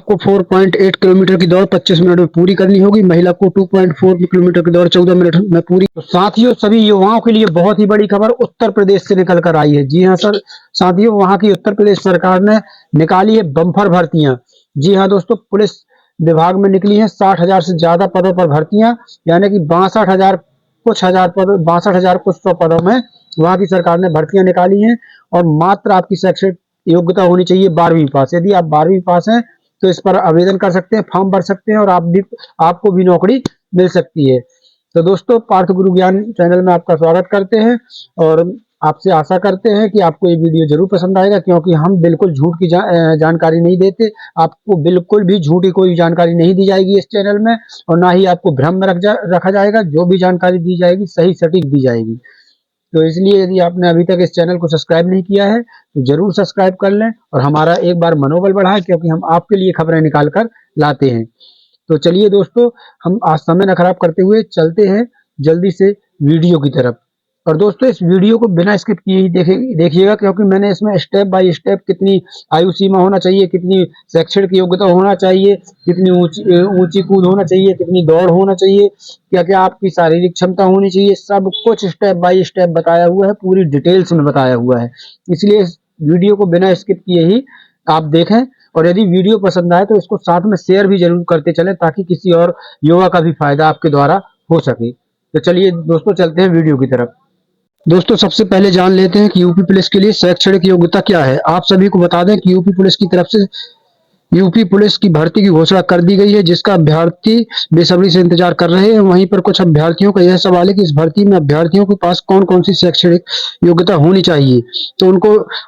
आपको 4.8 किलोमीटर की दौड़ 25 मिनट में पूरी करनी होगी। महिला को 2.4 किलोमीटर की दौड़ 14 मिनट में पूरी। तो साथियों, सभी युवाओं के लिए बहुत ही बड़ी खबर उत्तर प्रदेश से निकल कर आई है। जी हाँ सर साथियों, वहां की उत्तर प्रदेश सरकार ने निकाली है बम्पर भर्तियां। जी हाँ दोस्तों, पुलिस विभाग में निकली है 60,000 से ज्यादा पदों पर भर्तियां, यानी कि 62,000 कुछ हजार पद, 62,000 कुछ सौ पदों में वहां की सरकार ने भर्तियां निकाली हैं। और मात्र आपकी शैक्षणिक योग्यता होनी चाहिए 12वीं पास। यदि आप 12वीं पास हैं तो इस पर आवेदन कर सकते हैं, फॉर्म भर सकते हैं और आपको भी नौकरी मिल सकती है। तो दोस्तों, पार्थ गुरु ज्ञान चैनल में आपका स्वागत करते हैं और आपसे आशा करते हैं कि आपको ये वीडियो जरूर पसंद आएगा, क्योंकि हम बिल्कुल झूठ की जानकारी नहीं देते। आपको बिल्कुल भी झूठी कोई जानकारी नहीं दी जाएगी इस चैनल में, और ना ही आपको भ्रम में रखा जाएगा। जो भी जानकारी दी जाएगी सही सटीक दी जाएगी। तो इसलिए यदि आपने अभी तक इस चैनल को सब्सक्राइब नहीं किया है तो जरूर सब्सक्राइब कर लें और हमारा एक बार मनोबल बढ़ाएं, क्योंकि हम आपके लिए खबरें निकाल कर लाते हैं। तो चलिए दोस्तों, हम आज समय न खराब करते हुए चलते हैं जल्दी से वीडियो की तरफ। और दोस्तों, इस वीडियो को बिना स्किप किए ही देखिएगा, क्योंकि मैंने इसमें स्टेप बाय स्टेप कितनी आयु सीमा होना चाहिए, कितनी शैक्षणिक योग्यता होना चाहिए, कितनी ऊंची कूद होना चाहिए, कितनी दौड़ होना चाहिए, क्या क्या आपकी शारीरिक क्षमता होनी चाहिए, सब कुछ स्टेप बाय स्टेप बताया हुआ है, पूरी डिटेल्स में बताया हुआ है। इसलिए इस वीडियो को बिना स्किप किए ही आप देखें, और यदि वीडियो पसंद आए तो इसको साथ में शेयर भी जरूर करते चलें, ताकि किसी और युवा का भी फायदा आपके द्वारा हो सके। तो चलिए दोस्तों, चलते हैं वीडियो की तरफ। दोस्तों, सबसे पहले जान लेते हैं कि यूपी पुलिस के लिए शैक्षणिक योग्यता क्या है। आप सभी को बता दें कि यूपी पुलिस की तरफ से यूपी पुलिस की भर्ती की घोषणा कर दी गई है, जिसका अभ्यर्थी बेसब्री से इंतजार कर रहे हैं। वहीं पर कुछ अभ्यर्थियों का यह सवाल है कि इस भर्ती में अभ्यर्थियों के पास कौन कौन सी शैक्षणिक योग्यता होनी चाहिए। तो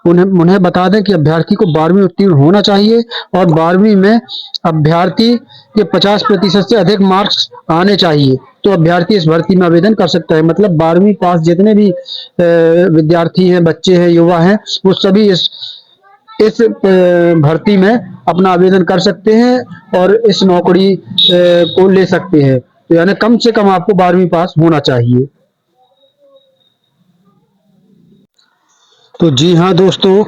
उन्हें बता दें कि अभ्यर्थी को 12वीं उत्तीर्ण होना चाहिए और 12वीं में अभ्यर्थी के 50% से अधिक मार्क्स आने चाहिए, तो अभ्यर्थी इस भर्ती में आवेदन कर सकता है। मतलब 12वीं पास जितने भी विद्यार्थी हैं, बच्चे हैं, युवा हैं, वो सभी इस भर्ती में अपना आवेदन कर सकते हैं और इस नौकरी को ले सकते हैं। तो यानी कम से कम आपको 12वीं पास होना चाहिए। तो जी हाँ दोस्तों,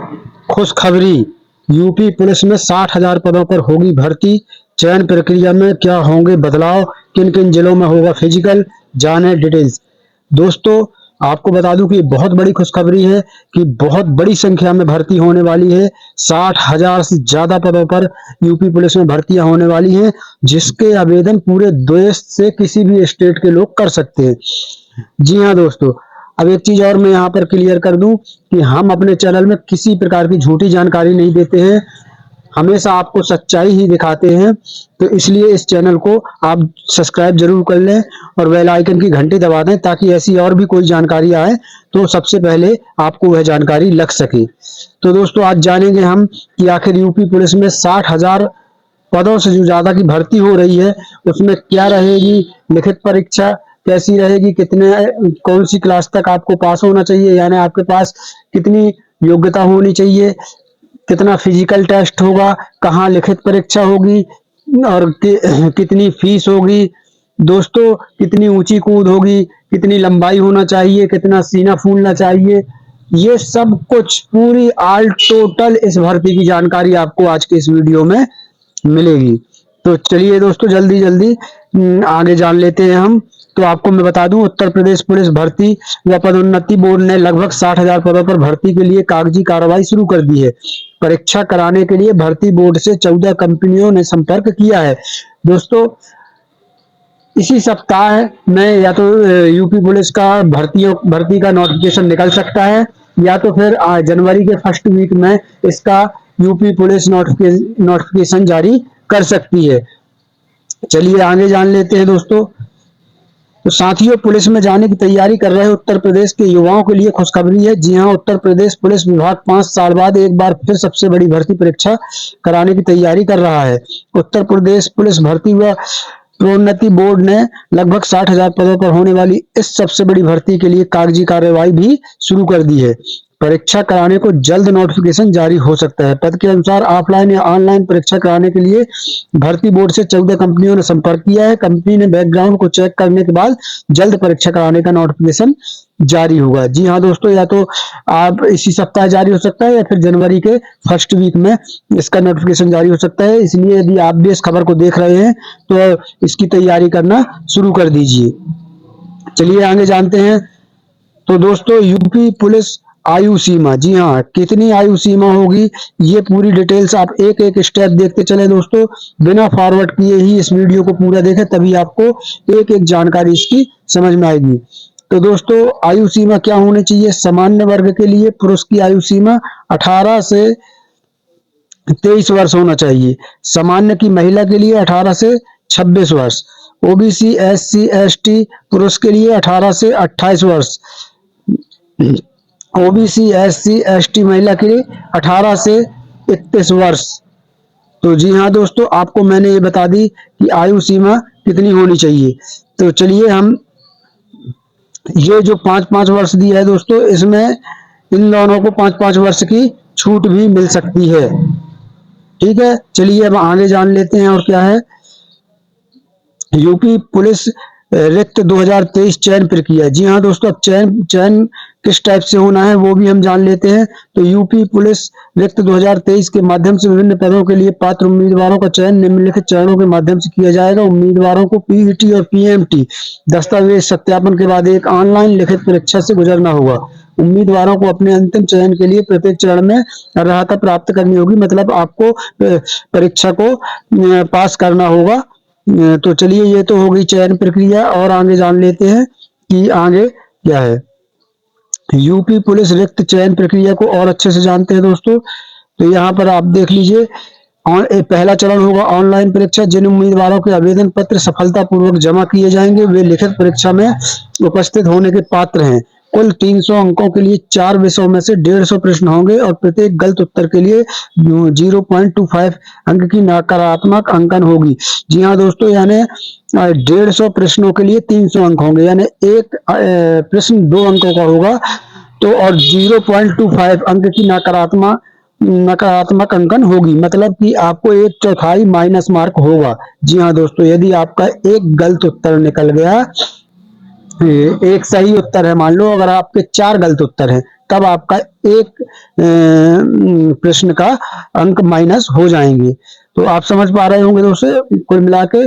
खुशखबरी, यूपी पुलिस में 60,000 पदों पर होगी भर्ती। चयन प्रक्रिया में क्या होंगे बदलाव, किन किन जिलों में होगा फिजिकल, जाने डिटेल्स। दोस्तों, आपको बता दूं कि बहुत बड़ी खुशखबरी है कि बहुत बड़ी संख्या में भर्ती होने वाली है। 60,000 से ज्यादा पदों पर यूपी पुलिस में भर्तियां होने वाली हैं, जिसके आवेदन पूरे देश से किसी भी स्टेट के लोग कर सकते हैं। जी हाँ दोस्तों, अब एक चीज और मैं यहाँ पर क्लियर कर दूं कि हम अपने चैनल में किसी प्रकार की झूठी जानकारी नहीं देते हैं, हमेशा आपको सच्चाई ही दिखाते हैं। तो इसलिए इस चैनल को आप सब्सक्राइब जरूर कर लें और बेल आइकन की घंटी दबा दें, ताकि ऐसी और भी कोई जानकारी आए तो सबसे पहले आपको वह जानकारी लग सके। तो दोस्तों, आज जानेंगे हम कि आखिर यूपी पुलिस में 60,000 पदों से जो ज्यादा की भर्ती हो रही है, उसमें क्या रहेगी, लिखित परीक्षा कैसी रहेगी, कौन सी क्लास तक आपको पास होना चाहिए, यानी आपके पास कितनी योग्यता होनी चाहिए, कितना फिजिकल टेस्ट होगा, कहाँ लिखित परीक्षा होगी और कितनी फीस होगी। दोस्तों, कितनी ऊंची कूद होगी, कितनी लंबाई होना चाहिए, कितना सीना फूलना चाहिए, ये सब कुछ पूरी ऑल टोटल इस भर्ती की जानकारी आपको आज के इस वीडियो में मिलेगी। तो चलिए दोस्तों, जल्दी जल्दी आगे जान लेते हैं हम। तो आपको मैं बता दूं, उत्तर प्रदेश पुलिस भर्ती व पदोन्नति बोर्ड ने लगभग 60,000 पदों पर भर्ती के लिए कागजी कार्रवाई शुरू कर दी है। परीक्षा कराने के लिए भर्ती बोर्ड से 14 कंपनियों ने संपर्क किया है। दोस्तों, इसी सप्ताह में या तो यूपी पुलिस का भर्ती का नोटिफिकेशन निकल सकता है, या तो फिर जनवरी के फर्स्ट वीक में इसका यूपी पुलिस नोटिफिकेशन जारी कर सकती है। चलिए आगे जान लेते हैं दोस्तों। तो साथियों, पुलिस में जाने की तैयारी कर रहे उत्तर प्रदेश के युवाओं के लिए खुशखबरी है। जी हां, उत्तर प्रदेश पुलिस विभाग 5 साल बाद एक बार फिर सबसे बड़ी भर्ती परीक्षा कराने की तैयारी कर रहा है। उत्तर प्रदेश पुलिस भर्ती व प्रोन्नति बोर्ड ने लगभग 60,000 पदों पर होने वाली इस सबसे बड़ी भर्ती के लिए कागजी कार्रवाई भी शुरू कर दी है। परीक्षा कराने को जल्द नोटिफिकेशन जारी हो सकता है। पद के अनुसार ऑफलाइन या ऑनलाइन परीक्षा कराने के लिए भर्ती बोर्ड से 14 कंपनियों ने संपर्क किया है। कंपनी ने बैकग्राउंड को चेक करने के बाद जल्द परीक्षा कराने का नोटिफिकेशन जारी होगा। जी हाँ दोस्तों, या तो आप इसी सप्ताह जारी हो सकता है या फिर जनवरी के फर्स्ट वीक में इसका नोटिफिकेशन जारी हो सकता है। इसलिए यदि आप भी इस खबर को देख रहे हैं तो इसकी तैयारी करना शुरू कर दीजिए। चलिए आगे जानते हैं। तो दोस्तों, यूपी पुलिस आयु सीमा, जी हाँ, कितनी आयु सीमा होगी, ये पूरी डिटेल्स आप एक एक स्टेप देखते चले दोस्तों, बिना फॉरवर्ड किए ही इस वीडियो को पूरा देखें, तभी आपको एक एक जानकारी इसकी समझ में आएगी। तो दोस्तों, आयु सीमा क्या होनी चाहिए? सामान्य वर्ग के लिए पुरुष की आयु सीमा 18 से 23 वर्ष होना चाहिए। सामान्य की महिला के लिए 18 से 26 वर्ष। ओबीसी एससी एसटी पुरुष के लिए 18 से 28 वर्ष। ओबीसी एससी एसटी महिला के लिए 18 से 31 वर्ष। तो जी हाँ दोस्तों, आपको मैंने ये बता दी कि आयु सीमा कितनी होनी चाहिए। तो चलिए हम ये जो 5-5 वर्ष दी है दोस्तों, इसमें इन दोनों को 5-5 वर्ष की छूट भी मिल सकती है। ठीक है, चलिए अब आगे जान लेते हैं और क्या है। यूपी पुलिस रिक्त 2023 चयन प्रक्रिया। जी हाँ दोस्तों, अब चयन किस टाइप से होना है वो भी हम जान लेते हैं। तो यूपी पुलिस रिक्त 2023 के माध्यम से विभिन्न पदों के लिए पात्र उम्मीदवारों का चयन निम्नलिखित चरणों के माध्यम से किया जाएगा। उम्मीदवारों को पीईटी और पीएमटी दस्तावेज सत्यापन के बाद एक ऑनलाइन लिखित परीक्षा से गुजरना होगा। उम्मीदवारों को अपने अंतिम चयन के लिए प्रत्येक चरण में अर्हता प्राप्त करनी होगी, मतलब आपको परीक्षा को पास करना होगा। तो चलिए, ये तो हो गई चयन प्रक्रिया, और आगे जान लेते हैं कि आगे क्या है। यूपी पुलिस रिक्त चयन प्रक्रिया को और अच्छे से जानते हैं दोस्तों। तो यहाँ पर आप देख लीजिए, पहला चरण होगा ऑनलाइन परीक्षा। जिन उम्मीदवारों के आवेदन पत्र सफलतापूर्वक जमा किए जाएंगे वे लिखित परीक्षा में उपस्थित होने के पात्र हैं। कुल 300 अंकों के लिए 4 विषयों में से 150 प्रश्न होंगे और प्रत्येक गलत उत्तर के लिए 0.25 अंक की नकारात्मक अंकन होगी। जी हाँ दोस्तों, यानी 150 प्रश्नों के लिए 300 अंक होंगे, यानी एक प्रश्न 2 अंकों का होगा। तो और 0.25 अंक की नकारात्मक अंकन होगी, मतलब कि आपको 1/4 माइनस मार्क होगा। जी हाँ दोस्तों, यदि आपका एक गलत उत्तर निकल गया, एक सही उत्तर है, मान लो अगर आपके 4 गलत उत्तर हैं, तब आपका एक प्रश्न का अंक माइनस हो जाएंगे। तो आप समझ पा रहे होंगे दोस्तों, कुल मिला के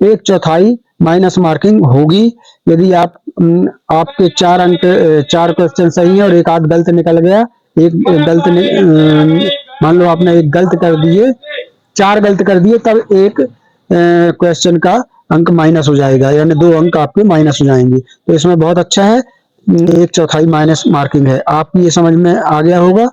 1/4 माइनस मार्किंग होगी यदि आपके 4 अंक 4 क्वेश्चन सही है और एक आध गलत निकल गया। एक गलत मान लो आपने एक गलत कर दिए, 4 गलत कर दिए, तब एक क्वेश्चन का अंक माइनस हो जाएगा, यानी 2 अंक आपके माइनस हो जाएंगे। तो इसमें बहुत अच्छा है, 1/4 माइनस मार्किंग है। आपकी ये समझ में आ गया होगा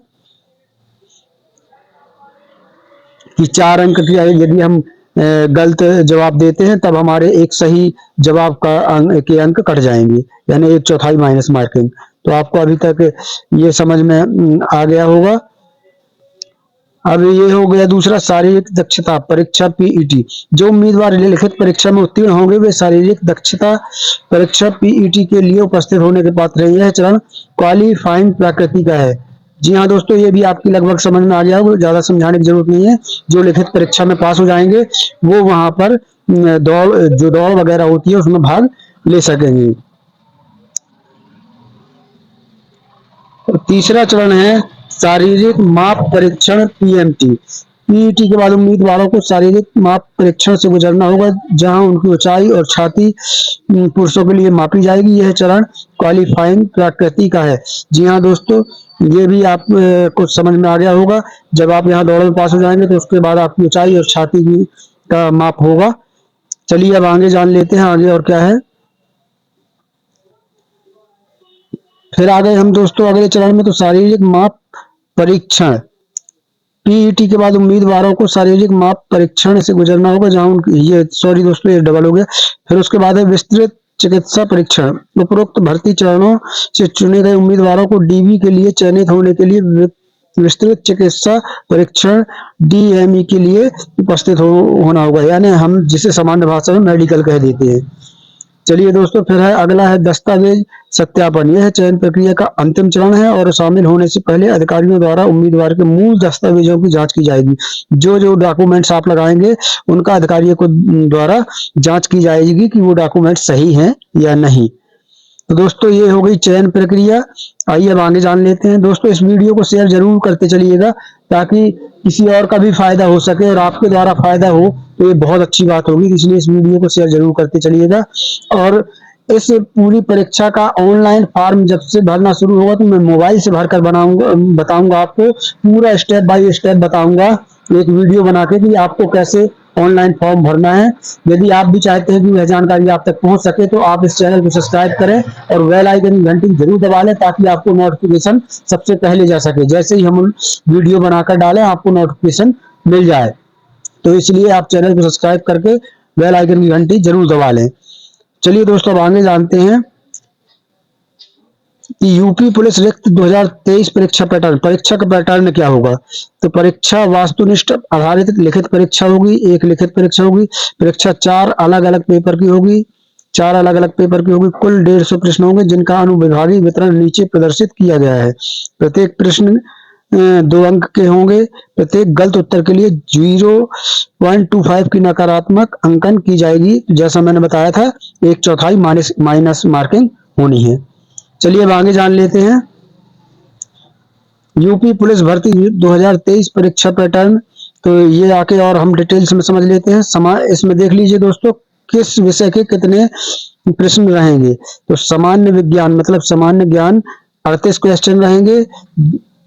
कि 4 अंक की यदि हम गलत जवाब देते हैं तब हमारे एक सही जवाब का अंक कट जाएंगे, यानी 1/4 माइनस मार्किंग। तो आपको अभी तक ये समझ में आ गया होगा। अब ये हो गया दूसरा, शारीरिक दक्षता परीक्षा पीईटी। जो उम्मीदवार लिखित परीक्षा में उत्तीर्ण होंगे वे शारीरिक दक्षता परीक्षा पीईटी के लिए उपस्थित होने के पात्र हैं। यह चरण क्वालिफाइंग प्रकृति का है। जी हाँ दोस्तों, ये भी आपकी लगभग समझ में आ गया होगा, ज्यादा समझाने की जरूरत नहीं है। जो लिखित परीक्षा में पास हो जाएंगे वो वहां पर दौड़ वगैरह होती है उसमें भाग ले सकेंगे। तीसरा चरण है शारीरिक माप परीक्षण पीएमटी। पीईटी के बाद उम्मीदवारों को शारीरिक माप परीक्षण से गुजरना होगा, जहां उनकी ऊंचाई और छाती पुरुषों के लिए मापी जाएगी। यह चरण क्वालिफाइंग प्रकृति का है। जी हाँ दोस्तों, ये भी आप कुछ समझ में आ गया होगा। जब आप यहाँ दौड़ में पास हो जाएंगे तो उसके बाद आपकी ऊंचाई और छाती का माप होगा। चलिए अब आगे जान लेते हैं आगे और क्या है। फिर आ गए हम दोस्तों अगले चरण में। तो शारीरिक माप परीक्षण पीईटी के बाद उम्मीदवारों को शारीरिक माप परीक्षण से गुजरना होगा, जहां उनकी ये सॉरी दोस्तों, ये डबल हो गया। फिर उसके बाद है विस्तृत चिकित्सा परीक्षण। उपरोक्त भर्ती चरणों से चुने गए उम्मीदवारों को डीबी के लिए चयनित होने के लिए विस्तृत चिकित्सा परीक्षण डीएमई के लिए उपस्थित होना होगा, यानी हम जिसे सामान्य भाषा में मेडिकल कह देते हैं। चलिए दोस्तों, फिर है अगला है दस्तावेज सत्यापन। यह चयन प्रक्रिया का अंतिम चरण है और शामिल होने से पहले अधिकारियों द्वारा उम्मीदवार के मूल दस्तावेजों की जांच की जाएगी। जो जो डॉक्यूमेंट्स आप लगाएंगे उनका अधिकारियों को द्वारा जांच की जाएगी कि वो डॉक्यूमेंट सही हैं या नहीं। तो दोस्तों ये हो गई चयन प्रक्रिया। आइए अब आगे जान लेते हैं। दोस्तों इस वीडियो को शेयर जरूर करते चलिएगा ताकि किसी और का भी फायदा हो सके और आपके द्वारा फायदा हो तो ये बहुत अच्छी बात होगी, इसलिए इस वीडियो को शेयर जरूर करते चलिएगा। और इस पूरी परीक्षा का ऑनलाइन फॉर्म जब से भरना शुरू होगा तो मैं मोबाइल से भरकर बताऊंगा आपको, पूरा स्टेप बाय स्टेप बताऊंगा एक वीडियो बना के कि आपको कैसे ऑनलाइन फॉर्म भरना है। यदि आप भी चाहते हैं कि यह जानकारी आप तक पहुंच सके तो आप इस चैनल को सब्सक्राइब करें और बेल आइकन की घंटी जरूर दबा लें ताकि आपको नोटिफिकेशन सबसे पहले जा सके। जैसे ही हम वीडियो बनाकर डालें आपको नोटिफिकेशन मिल जाए, तो इसलिए आप चैनल को सब्सक्राइब करके बेल आइकन की घंटी जरूर दबा लें। चलिए दोस्तों अब आगे जानते हैं कि यूपी पुलिस रिक्त 2023 परीक्षा पैटर्न। परीक्षा का पैटर्न क्या होगा? तो परीक्षा वास्तुनिष्ठ आधारित लिखित परीक्षा होगी, एक लिखित परीक्षा होगी। परीक्षा 4 अलग अलग पेपर की होगी, 4 अलग अलग पेपर की होगी। कुल 150 प्रश्न होंगे जिनका अनुविभागीय वितरण नीचे प्रदर्शित किया गया है। प्रत्येक प्रश्न 2 अंक के होंगे। प्रत्येक गलत उत्तर के लिए 0.25 की नकारात्मक अंकन की जाएगी। जैसा मैंने बताया था 1/4 माइनस मार्किंग होनी है। चलिए अब आगे जान लेते हैं यूपी पुलिस भर्ती 2023 परीक्षा पैटर्न। तो ये आके और हम डिटेल्स में समझ लेते हैं। इसमें देख लीजिए दोस्तों किस विषय के कितने प्रश्न रहेंगे। तो सामान्य विज्ञान मतलब सामान्य ज्ञान 38 क्वेश्चन रहेंगे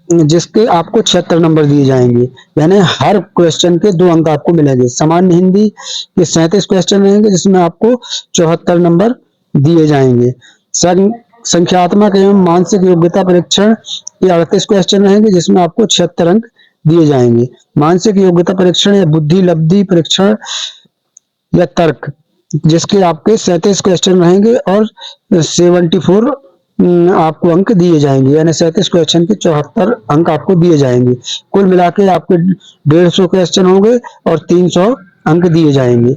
जिसके आपको 76 नंबर दिए जाएंगे, यानी हर क्वेश्चन के 2 अंक आपको मिलेंगे। सामान्य हिंदी के 37 क्वेश्चन रहेंगे जिसमें आपको 74 नंबर दिए जाएंगे। संख्यात्मक एवं मानसिक योग्यता परीक्षण के 38 क्वेश्चन रहेंगे जिसमें आपको 76 अंक दिए जाएंगे। मानसिक योग्यता परीक्षण या बुद्धि लब्धि परीक्षण या तर्क जिसके आपके 37 क्वेश्चन रहेंगे और 74 आपको अंक दिए जाएंगे, यानी 37 क्वेश्चन के 74 अंक आपको दिए जाएंगे। कुल मिला के आपके 150 क्वेश्चन होंगे और 300 अंक दिए जाएंगे।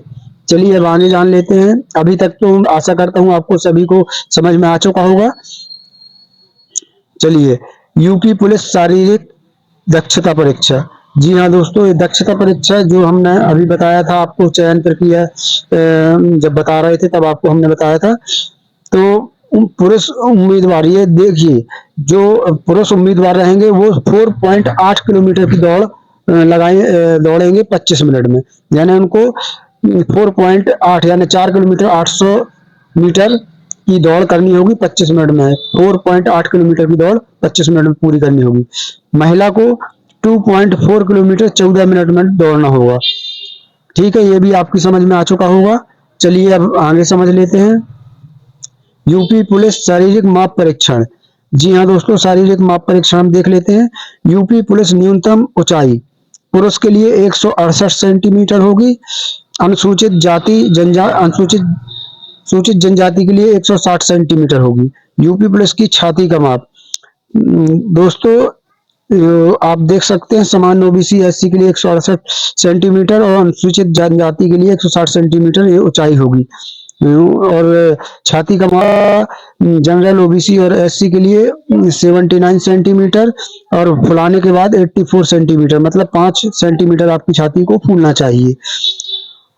चलिए अब आगे जान लेते हैं। अभी तक तो आशा करता हूं आपको सभी को समझ में आ चुका होगा। चलिए यूपी पुलिस शारीरिक दक्षता परीक्षा। जी हाँ दोस्तों, ये दक्षता परीक्षा जो हमने अभी बताया था आपको, चयन प्रक्रिया जब बता रहे थे तब आपको हमने बताया था। तो पुरुष उम्मीदवार, ये देखिए जो पुरुष उम्मीदवार रहेंगे वो 4.8 किलोमीटर की दौड़ेंगे 25 मिनट में, यानी उनको 4.8 यानी 4 किलोमीटर 800 मीटर की दौड़ करनी होगी 25 मिनट में। 4.8 किलोमीटर की दौड़ 25 मिनट में पूरी करनी होगी। महिला को 2.4 किलोमीटर 14 मिनट में दौड़ना होगा। ठीक है, ये भी आपकी समझ में आ चुका होगा। चलिए अब आगे समझ लेते हैं यूपी पुलिस शारीरिक माप परीक्षण। जी हाँ दोस्तों, शारीरिक माप परीक्षण हम देख लेते हैं। यूपी पुलिस न्यूनतम ऊंचाई पुरुष के लिए 168 सेंटीमीटर होगी। अनुसूचित सूचित जनजाति के लिए 160 सेंटीमीटर होगी। यूपी पुलिस की छाती का माप दोस्तों आप देख सकते हैं, सामान्य ओबीसी एससी के लिए 168 सेंटीमीटर और अनुसूचित जनजाति के लिए 160 सेंटीमीटर ये ऊंचाई होगी। और छाती का माप जनरल ओबीसी और एससी के लिए 79 सेंटीमीटर और फुलाने के बाद 84 सेंटीमीटर, मतलब 5 सेंटीमीटर आपकी छाती को फूलना चाहिए।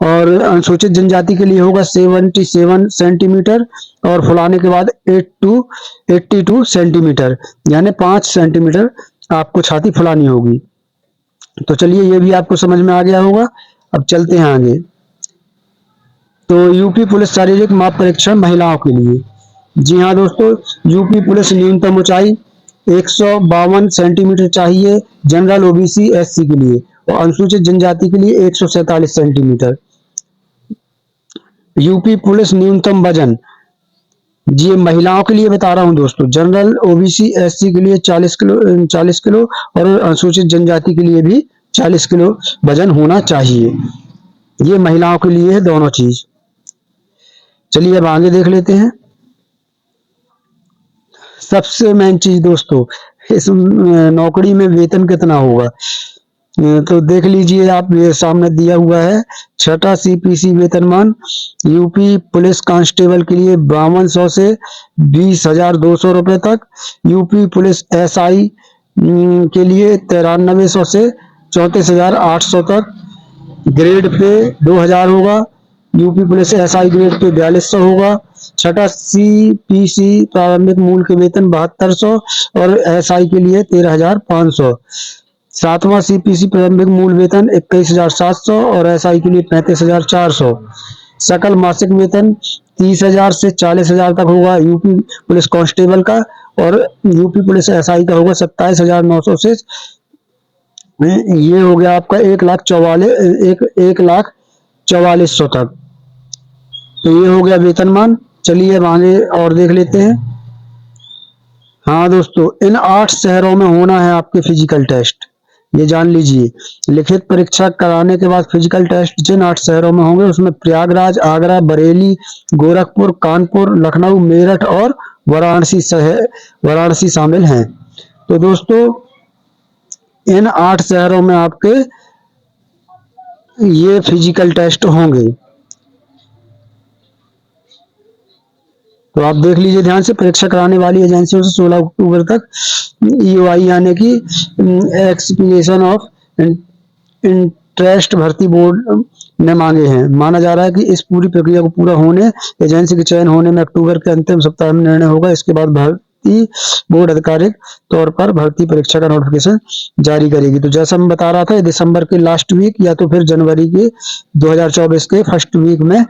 और अनुसूचित जनजाति के लिए होगा 77 सेंटीमीटर और फुलाने के बाद 82 सेंटीमीटर, यानी 5 सेंटीमीटर आपको छाती फुलानी होगी। तो चलिए ये भी आपको समझ में आ गया होगा। अब चलते हैं आगे। तो यूपी पुलिस शारीरिक माप परीक्षण महिलाओं के लिए। जी हाँ दोस्तों, यूपी पुलिस न्यूनतम ऊंचाई 152 सेंटीमीटर चाहिए जनरल ओबीसी एससी के लिए और अनुसूचित जनजाति के लिए 147 सेंटीमीटर। यूपी पुलिस न्यूनतम वजन, जी महिलाओं के लिए बता रहा हूं दोस्तों, जनरल ओबीसी एससी के लिए 40 किलो और अनुसूचित जनजाति के लिए भी 40 किलो वजन होना चाहिए। ये महिलाओं के लिए है दोनों चीज। चलिए अब आगे देख लेते हैं। सबसे मेन चीज दोस्तों, इस नौकरी में वेतन कितना होगा। तो देख लीजिए आप, ये सामने दिया हुआ है। छठा सीपीसी वेतनमान यूपी पुलिस कांस्टेबल के लिए 5200 से 20,200 रुपए तक, यूपी पुलिस एसआई के लिए 9300 से 34,800 तक, ग्रेड पे 2000 होगा, UP police SI grade pay 4200 होगा। छठा सीपीसी प्रारंभिक मूल के वेतन 7200 और एसआई के लिए 13,500। सातवां सीपीसी प्रारंभिक मूल वेतन 21,700 और एसआई के लिए 35,400। सकल मासिक वेतन 30,000 से 40,000 तक होगा यूपी पुलिस कांस्टेबल का, और यूपी पुलिस एसआई का होगा 27,900 से, ये हो गया आपका 1,44,1,44,100 तक। तो ये हो गया वेतनमान। चलिए अब आगे और देख लेते हैं। हाँ दोस्तों, इन 8 शहरों में होना है आपके फिजिकल टेस्ट, ये जान लीजिए। लिखित परीक्षा कराने के बाद फिजिकल टेस्ट जिन 8 शहरों में होंगे उसमें प्रयागराज, आगरा, बरेली, गोरखपुर, कानपुर, लखनऊ, मेरठ और वाराणसी शामिल हैं। तो दोस्तों इन 8 शहरों में आपके ये फिजिकल टेस्ट होंगे। तो आप देख लीजिए ध्यान से, परीक्षा कराने वाली एजेंसियों से 16 अक्टूबर तक ईओआई यानी कि एक्सप्रेशन ऑफ इंटरेस्ट भर्ती बोर्ड ने मांगे हैं। माना जा रहा है कि इस पूरी प्रक्रिया को पूरा होने, एजेंसी के चयन होने में अक्टूबर के अंतिम सप्ताह में निर्णय होगा। इसके बाद भर्ती बोर्ड आधिकारिक तौर पर भर्ती परीक्षा का नोटिफिकेशन जारी करेगी। तो जैसा मैं बता रहा था, दिसंबर के लास्ट वीक या तो फिर जनवरी के 2024 के फर्स्ट वीक में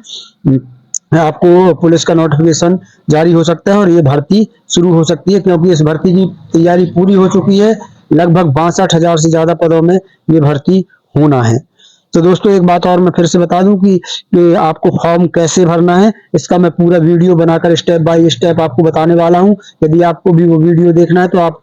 आपको पुलिस का नोटिफिकेशन जारी हो सकता है और ये भर्ती शुरू हो सकती है, क्योंकि इस भर्ती की तैयारी पूरी हो चुकी है। लगभग 62,000 से ज्यादा पदों में ये भर्ती होना है। तो दोस्तों एक बात और मैं फिर से बता दूं कि आपको फॉर्म कैसे भरना है, इसका मैं पूरा वीडियो बनाकर स्टेप बाय स्टेप आपको बताने वाला हूं। यदि आपको भी वो वीडियो देखना है तो आप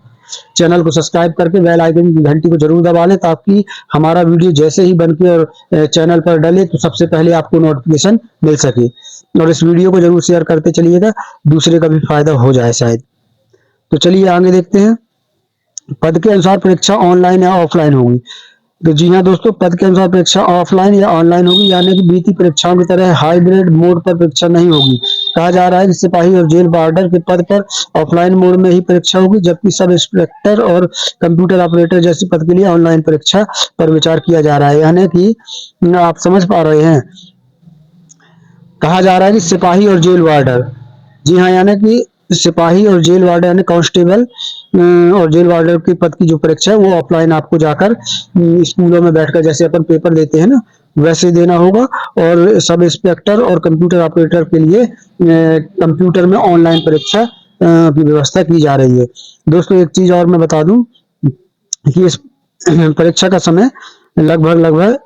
चैनल को सब्सक्राइब करके बेल आइकन की घंटी को जरूर दबा लें, ताकि हमारा वीडियो जैसे ही बनके और चैनल पर डले तो सबसे पहले आपको नोटिफिकेशन मिल सके। और इस वीडियो को जरूर शेयर करते चलिएगा, दूसरे का भी फायदा हो जाए शायद। तो चलिए आगे देखते हैं। पद के अनुसार परीक्षा ऑनलाइन या ऑफलाइन होगी। तो जी हाँ दोस्तों, पद के अनुसार परीक्षा ऑफलाइन या ऑनलाइन होगी, यानी कि बीती परीक्षाओं की तरह हाइब्रिड मोड पर परीक्षा नहीं होगी। कहा जा रहा है कि सिपाही और जेल वार्डर के पद पर ऑफलाइन मोड में ही परीक्षा होगी, जबकि सब इंस्पेक्टर और कंप्यूटर ऑपरेटर जैसे पद के लिए ऑनलाइन परीक्षा पर विचार किया जा रहा है। यानी कि आप समझ पा रहे हैं, कहा जा रहा है कि सिपाही और जेल वार्डर, जी हाँ, यानी कि सिपाही और जेल वार्डर यानी कांस्टेबल और जेल वार्डर के पद की जो परीक्षा है वो ऑफलाइन आपको जाकर स्कूलों में बैठकर जैसे अपन पेपर देते हैं ना, वैसे देना होगा। और सब इंस्पेक्टर और कंप्यूटर ऑपरेटर के लिए कंप्यूटर में ऑनलाइन परीक्षा की व्यवस्था की जा रही है। दोस्तों एक चीज और मैं बता दूं कि इस परीक्षा का समय लगभग लगभग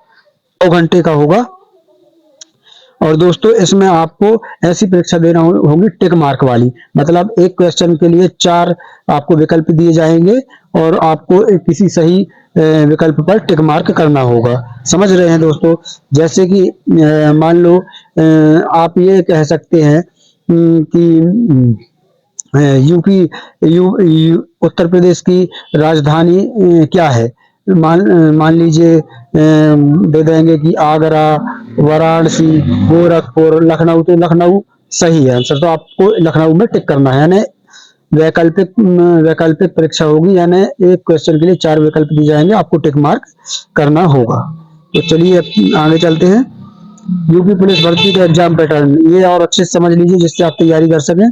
2 घंटे का होगा। और दोस्तों इसमें आपको ऐसी परीक्षा देना होगी टिक मार्क वाली, मतलब एक क्वेश्चन के लिए 4 आपको विकल्प दिए जाएंगे और आपको किसी सही विकल्प पर टिक मार्क करना होगा। समझ रहे हैं दोस्तों? जैसे कि मान लो आप ये कह सकते हैं कि यूपी उत्तर प्रदेश की राजधानी क्या है। मान लीजिए दे देंगे कि आगरा, वाराणसी, गोरखपुर, लखनऊ। तो लखनऊ सही है आंसर, तो आपको लखनऊ में टिक करना है। यानी वैकल्पिक परीक्षा होगी, यानी एक क्वेश्चन के लिए 4 विकल्प दिए जाएंगे, आपको टिक मार्क करना होगा। तो चलिए आगे चलते हैं। यूपी पुलिस भर्ती का एग्जाम पैटर्न ये और अच्छे से समझ लीजिए, जिससे आप तैयारी कर सकें।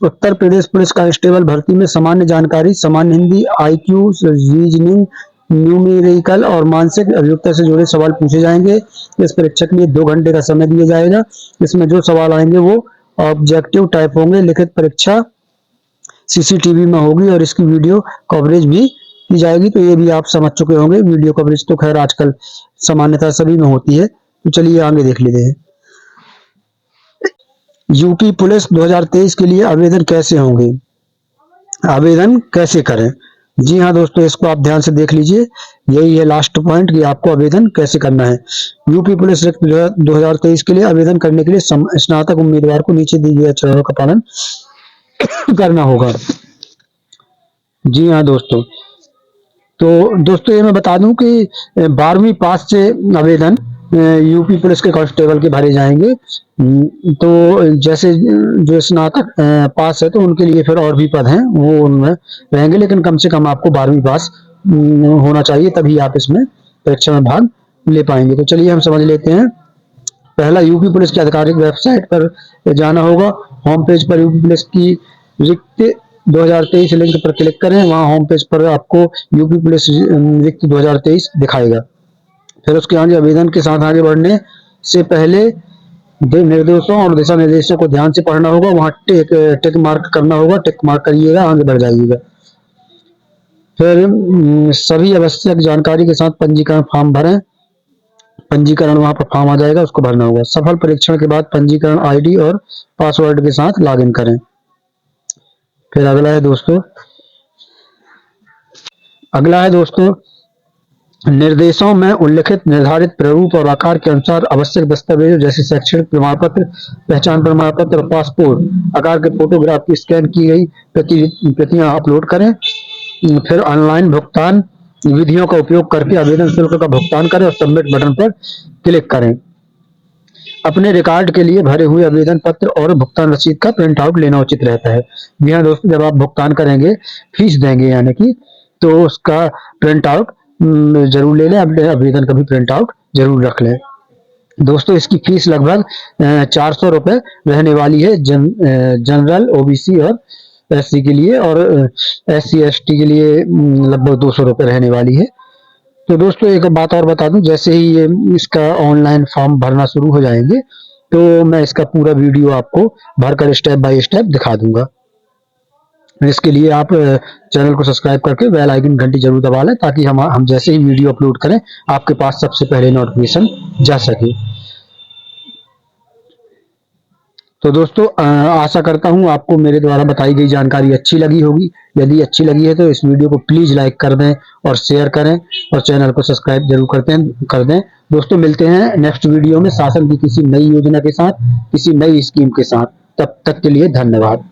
उत्तर प्रदेश पुलिस कांस्टेबल भर्ती में सामान्य जानकारी, सामान्य हिंदी, आईक्यू, रीजनिंग, न्यूमेरिकल और मानसिक अभियोग्यता से जुड़े सवाल पूछे जाएंगे। इस परीक्षा के लिए 2 घंटे का समय दिया जाएगा। इसमें जो सवाल आएंगे वो ऑब्जेक्टिव टाइप होंगे। लिखित परीक्षा सीसीटीवी में होगी और इसकी वीडियो कवरेज भी की जाएगी। तो ये भी आप समझ चुके होंगे, वीडियो कवरेज तो खैर आजकल सामान्यतः सभी में होती है। तो चलिए आगे देख लेते हैं। यूपी पुलिस 2023 के लिए आवेदन कैसे होंगे, आवेदन कैसे करें। जी हाँ दोस्तों, इसको आप ध्यान से देख लीजिए, यही है लास्ट पॉइंट कि आपको आवेदन कैसे करना है। यूपी पुलिस 2023 के लिए आवेदन करने के लिए स्नातक उम्मीदवार को नीचे दिए गए चरणों का पालन करना होगा। जी हाँ दोस्तों, तो दोस्तों ये मैं बता दूं कि 12वीं पास से आवेदन यूपी पुलिस के कांस्टेबल के भरे जाएंगे। तो जैसे जो स्नातक पास है तो उनके लिए फिर और भी पद हैं वो उनमें रहेंगे, लेकिन कम से कम आपको 12वीं पास होना चाहिए, तभी आप इसमें परीक्षा में भाग ले पाएंगे। तो चलिए हम समझ लेते हैं। पहला, यूपी पुलिस की आधिकारिक वेबसाइट पर जाना होगा। होम पेज पर यूपी पुलिस की रिक्त 2023 लिंक पर क्लिक करें। वहां होम पेज पर आपको यूपी पुलिस रिक्त 2023 दिखाएगा। फिर उसके आगे आवेदन के साथ आगे बढ़ने से पहले निर्देशों और दिशा निर्देशों को ध्यान से पढ़ना होगा। वहां टिक मार्क करना होगा, टिक मार्क करिएगा, आगे बढ़ जाइएगा। फिर सभी आवश्यक जानकारी के साथ पंजीकरण फॉर्म भरें। पंजीकरण वहां पर फॉर्म आ जाएगा, उसको भरना होगा। सफल परीक्षण के बाद पंजीकरण आईडी और पासवर्ड के साथ लॉगिन करें। फिर अगला है दोस्तों निर्देशों में उल्लिखित निर्धारित प्रारूप और आकार के अनुसार आवश्यक दस्तावेजों जैसे शैक्षणिक प्रमाण पत्र, पहचान प्रमाण पत्र और पासपोर्ट आकार के फोटोग्राफ की स्कैन की गई प्रतियां अपलोड करें। फिर ऑनलाइन भुगतान विधियों का उपयोग करके आवेदन शुल्क का भुगतान करें और सबमिट बटन पर क्लिक करें। अपने रिकॉर्ड के लिए भरे हुए आवेदन पत्र और भुगतान रसीद का प्रिंट आउट लेना उचित रहता है। जी हाँ दोस्तों, जब आप भुगतान करेंगे, फीस देंगे यानी कि, तो उसका प्रिंट आउट जरूर ले लें। अपने आवेदन का भी प्रिंट आउट जरूर रख लें। दोस्तों इसकी फीस लगभग 400 रुपए रहने वाली है जनरल, ओबीसी और एससी के लिए, और SC ST के लिए लगभग 200 रुपए रहने वाली है। तो दोस्तों एक बात और बता दूं, जैसे ही ये इसका ऑनलाइन फॉर्म भरना शुरू हो जाएंगे तो मैं इसका पूरा वीडियो आपको भरकर स्टेप बाय स्टेप दिखा दूंगा। इसके लिए आप चैनल को सब्सक्राइब करके बेल आइकन घंटी जरूर दबा लें, ताकि हम जैसे ही वीडियो अपलोड करें आपके पास सबसे पहले नोटिफिकेशन जा सके। तो दोस्तों आशा करता हूं आपको मेरे द्वारा बताई गई जानकारी अच्छी लगी होगी। यदि अच्छी लगी है तो इस वीडियो को प्लीज लाइक कर दें और शेयर करें और चैनल को सब्सक्राइब जरूर कर दें। दोस्तों मिलते हैं नेक्स्ट वीडियो में शासन की किसी नई योजना के साथ, किसी नई स्कीम के साथ। तब तक के लिए धन्यवाद।